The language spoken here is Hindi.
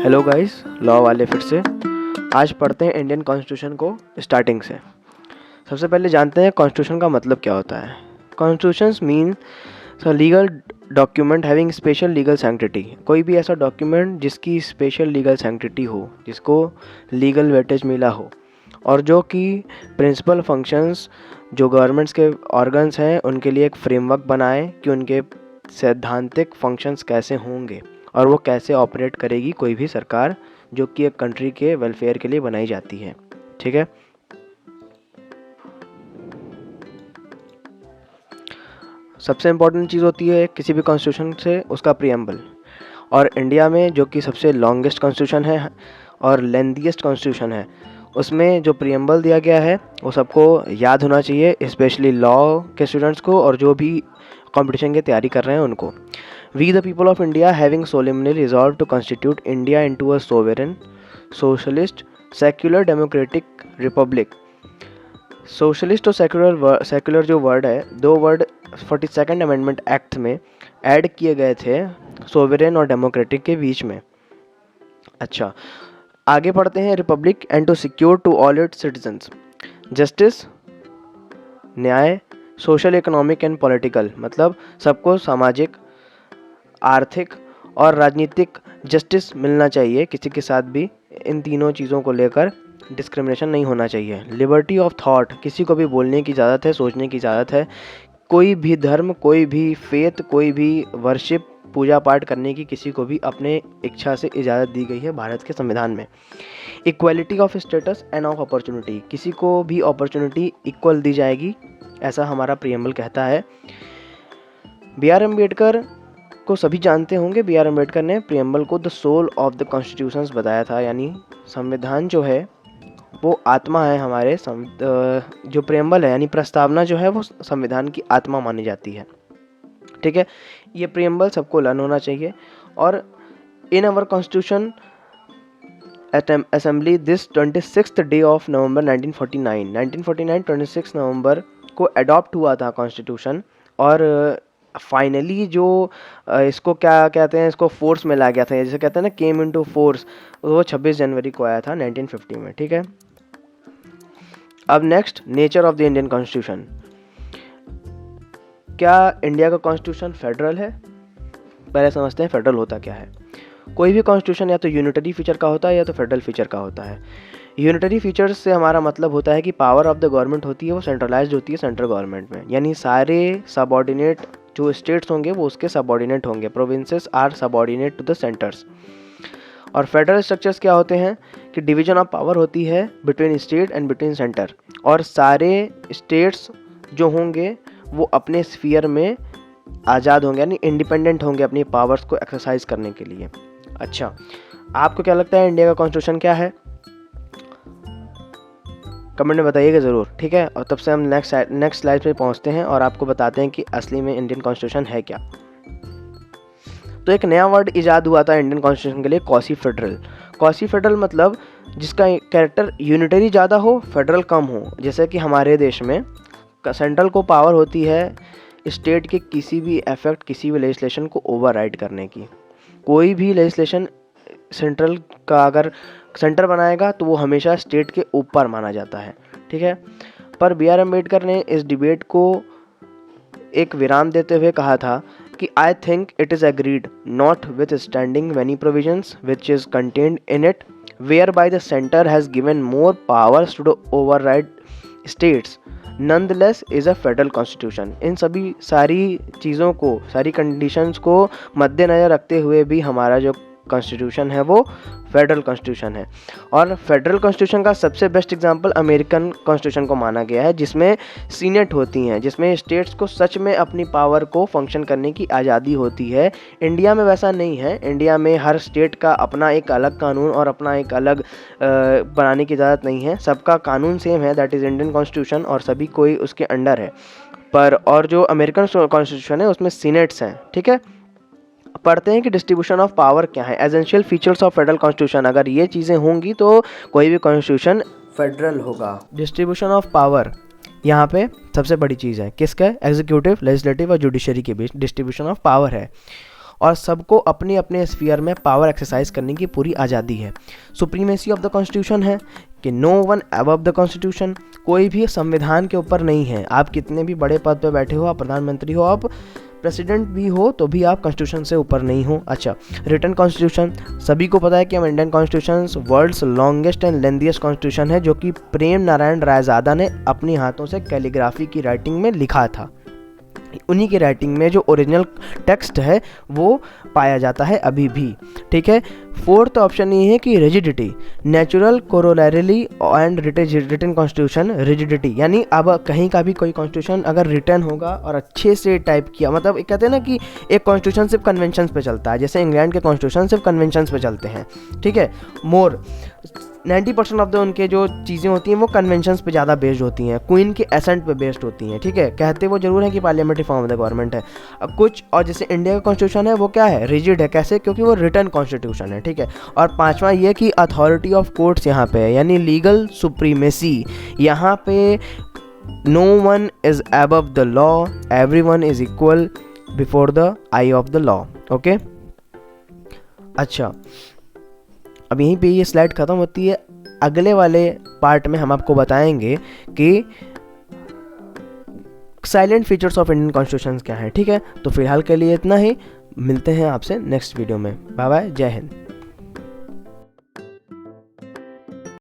हेलो गाइस, लॉ वाले फिर से आज पढ़ते हैं इंडियन कॉन्स्टिट्यूशन को स्टार्टिंग से। सबसे पहले जानते हैं कॉन्स्टिट्यूशन का मतलब क्या होता है। Constitutions mean legal document having special legal sanctity. कोई भी ऐसा डॉक्यूमेंट जिसकी स्पेशल लीगल सैंक्टिटी हो, जिसको लीगल वेटेज मिला हो, और जो कि प्रिंसिपल फंक्शंस जो गवर्नमेंट्स के ऑर्गन्स हैं उनके लिए एक फ्रेमवर्क बनाए कि उनके सैद्धांतिक फंक्शंस कैसे होंगे और वो कैसे ऑपरेट करेगी कोई भी सरकार जो कि एक कंट्री के वेलफेयर के लिए बनाई जाती है। ठीक है। सबसे इम्पोर्टेंट चीज़ होती है किसी भी कॉन्स्टिट्यूशन से उसका प्रीएम्बल, और इंडिया में जो कि सबसे लॉन्गेस्ट कॉन्स्टिट्यूशन है और लेंथीएस्ट कॉन्स्टिट्यूशन है, उसमें जो प्रीएम्बल दिया गया है वो सबको याद होना चाहिए, स्पेशली लॉ के स्टूडेंट्स को और जो भी कंपटीशन की तैयारी कर रहे हैं उनको। We the people of India having solemnly resolve to constitute India into a sovereign socialist secular democratic republic. Socialist और सेक्युलर जो वर्ड है, दो वर्ड 42nd अमेंडमेंट एक्ट में ऐड किए गए थे सोवेरेन और डेमोक्रेटिक के बीच में। अच्छा, आगे पढ़ते हैं। Republic and to secure to all its citizens justice, न्याय, सोशल इकोनॉमिक एंड पॉलिटिकल, मतलब सबको सामाजिक, आर्थिक और राजनीतिक जस्टिस मिलना चाहिए किसी के साथ भी। इन तीनों चीज़ों को लेकर डिस्क्रिमिनेशन नहीं होना चाहिए। लिबर्टी ऑफ थॉट, किसी को भी बोलने की इजाज़त है, सोचने की इजाज़त है। कोई भी धर्म, कोई भी फेथ, कोई भी वर्शिप, पूजा पाठ करने की किसी को भी अपने इच्छा से इजाज़त दी गई है भारत के संविधान में। Equality of status end of opportunity, किसी को भी अपॉर्चुनिटी इक्वल दी जाएगी, ऐसा हमारा प्रीएम्बल कहता है। बी आर अम्बेडकर को सभी जानते होंगे। बी आर अम्बेडकर ने प्रीएम्बल को the soul of the constitutions बताया था, यानी संविधान जो है वो आत्मा है हमारे। जो प्रीएम्बल है यानी प्रस्तावना जो है वो संविधान की आत्मा मानी जाती है। ठीक है, ये प्रीएम्बल सबको लर्न होना चाहिए। और in our constitution assembly this 26th day of November 1949 26 नवंबर को अडॉप्ट हुआ था कॉन्स्टिट्यूशन। और फाइनली जो इसको क्या कहते हैं, इसको फोर्स में ला गया था, जैसे कहते हैं ना केम इनटू फोर्स, वो 26 जनवरी को आया था 1950 में। ठीक है। अब next, nature of the Indian constitution. क्या इंडिया का कॉन्स्टिट्यूशन फेडरल है? पहले समझते हैं फेडरल होता क्या है। कोई भी कॉन्स्टिट्यूशन या तो यूनिटरी फीचर का होता है या तो फेडरल फीचर का होता है। यूनिटरी फीचर्स से हमारा मतलब होता है कि पावर ऑफ द गवर्नमेंट होती है वो सेंट्रलाइज्ड होती है सेंट्रल गवर्नमेंट में, यानी सारे सबऑर्डिनेट जो स्टेट्स होंगे वो उसके सबऑर्डिनेट होंगे। Provinces are subordinate to the centers. और फेडरल स्ट्रक्चर्स क्या होते हैं कि डिवीजन ऑफ पावर होती है between state and between center, और सारे स्टेट्स जो होंगे वो अपने स्फीयर में आज़ाद होंगे, यानी इंडिपेंडेंट होंगे अपनी पावर्स को एक्सरसाइज करने के लिए। अच्छा, आपको क्या लगता है इंडिया का कॉन्स्टिट्यूशन क्या है? कमेंट में बताइएगा ज़रूर। ठीक है, और तब से हम नेक्स्ट स्लाइड पे पहुंचते हैं और आपको बताते हैं कि असली में इंडियन कॉन्स्टिट्यूशन है क्या। तो एक नया वर्ड इजाद हुआ था इंडियन कॉन्स्टिट्यूशन के लिए, कॉसी फेडरल। कॉसी फेडरल मतलब जिसका कैरेक्टर यूनिटरी ज़्यादा हो, फेडरल कम हो। जैसे कि हमारे देश में सेंट्रल को पावर होती है स्टेट के किसी भी इफेक्ट, किसी भी लेजिस्लेशन को ओवरराइड करने की। कोई भी लेजिस्लेशन सेंट्रल का अगर सेंटर बनाएगा तो वो हमेशा स्टेट के ऊपर माना जाता है। ठीक है, पर बी आर अम्बेडकर ने इस डिबेट को एक विराम देते हुए कहा था कि I think it is agreed notwithstanding many provisions which is contained in it whereby the centre has given more powers to override states nonetheless is a federal constitution. इन सभी सारी चीज़ों को, सारी कंडीशंस को मद्देनज़र रखते हुए भी हमारा जो कॉन्स्टिट्यूशन है वो फेडरल कॉन्स्टिट्यूशन है। और फेडरल कॉन्स्टिट्यूशन का सबसे बेस्ट एग्जांपल अमेरिकन कॉन्स्टिट्यूशन को माना गया है, जिसमें सीनेट होती हैं, जिसमें स्टेट्स को सच में अपनी पावर को फंक्शन करने की आज़ादी होती है। इंडिया में वैसा नहीं है। इंडिया में हर स्टेट का अपना एक अलग कानून और अपना एक अलग बनाने की इजाज़त नहीं है। सबका कानून सेम है, दैट इज़ इंडियन कॉन्स्टिट्यूशन, और सभी कोई उसके अंडर है। पर और जो अमेरिकन कॉन्स्टिट्यूशन है उसमें सीनेट्स हैं। ठीक है, पढ़ते हैं कि डिस्ट्रीब्यूशन ऑफ पावर क्या है। Essential features of federal constitution, अगर ये चीज़ें होंगी तो कोई भी कॉन्स्टिट्यूशन फेडरल होगा। डिस्ट्रीब्यूशन ऑफ पावर, यहाँ पे सबसे बड़ी चीज़ है किसका? एग्जीक्यूटिव, लेजिस्लेटिव और जुडिशरी के बीच डिस्ट्रीब्यूशन ऑफ पावर है। और सबको अपने अपने स्फीयर में पावर एक्सरसाइज करने की पूरी आज़ादी है। सुप्रीमेसी ऑफ द कॉन्स्टिट्यूशन है कि no one above the constitution, कोई भी संविधान के ऊपर नहीं है। आप कितने भी बड़े पद पे बैठे हो, आप प्रधानमंत्री हो, आप प्रेसिडेंट भी हो, तो भी आप कॉन्स्टिट्यूशन से ऊपर नहीं हो। अच्छा, रिटन कॉन्स्टिट्यूशन, सभी को पता है कि हम Indian constitution world's longest and lengthiest constitution है, जो कि प्रेम नारायण रायजादा ने अपने हाथों से कैलीग्राफी की राइटिंग में लिखा था। उन्हीं की राइटिंग में जो ओरिजिनल टेक्स्ट है वो पाया जाता है अभी भी। ठीक है, फोर्थ ऑप्शन ये है कि rigidity, natural corollarily and written constitution rigidity, यानी अब कहीं का भी कोई कॉन्स्टिट्यूशन अगर रिटर्न होगा और अच्छे से टाइप किया, मतलब कहते हैं ना कि एक कॉन्स्टिट्यूशन सिर्फ कन्वेंशंस पे चलता है, जैसे इंग्लैंड के कॉन्स्टिट्यूशन सिर्फ कन्वेंशंस पे चलते हैं। ठीक है, मोर 90% ऑफ द उनके जो चीज़ें होती हैं वो कन्वेंशंस पे ज़्यादा बेस्ड होती हैं, क्वीन के एसेंट पे बेस्ड होती हैं। ठीक है, कहते वो जरूर है कि parliamentary form of the government है कुछ, और जैसे इंडिया का कॉन्स्टिट्यूशन है वो क्या है, रिजिड है। कैसे? क्योंकि वो रिटर्न कॉन्स्टिट्यूशन है। ठीक है, और पांचवा ये कि अथॉरिटी ऑफ कोर्ट्स यहाँ पे है, यानी लीगल सुप्रीमेसी यहाँ पे, no one is above the law, everyone is equal before the eye of the law. Okay, अच्छा, अब यहीं पे ये स्लाइड ख़त्म होती है। अगले वाले पार्ट में हम आपको बताएंगे कि salient features of Indian constitution क्या है। ठीक है, तो फिलहाल के लिए इतना ही, मिलते हैं आपसे नेक्स्ट वीडियो में। बाय बाय, जय हिंद।